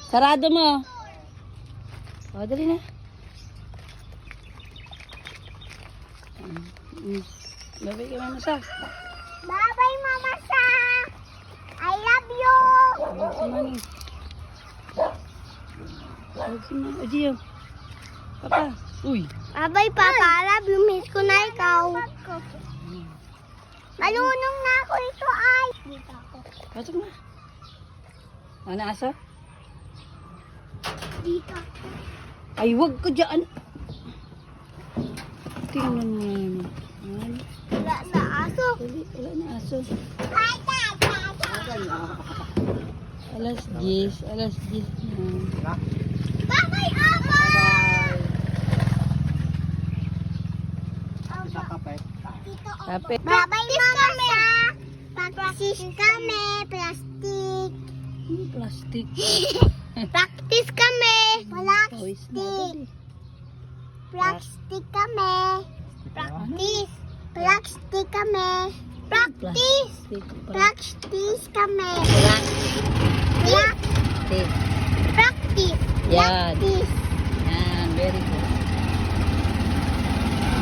Sarado mo. O, dali na. Babay ka mama sa. Bye-bye, Mama Sa. I love you. Huwag si mami. Huwag si mami. Ajiyo. Papa. Uy. Bye-bye, Papa. I love you. Miss ko na ikaw. Malunong na ako ito ay. Dito ako. Pasok na. Ano asa? Dito. Ay, wag ka dyan. Tingnan mo naman. Wala na aso. Wala na aso. Bye, Alas 10. Alas 10 na. Bye-bye, Aba. Dito ako. Kape. Bye-bye, Mama Sa. Practice kami. Plastic. Plastic. Practice kami. Pawis na Plastic. agad eh. Plastic kami. Practice. Plastic kami. Practice. Plastic. Practice kami. Plastic. Practice. Yan. Practice. Yan. Very good.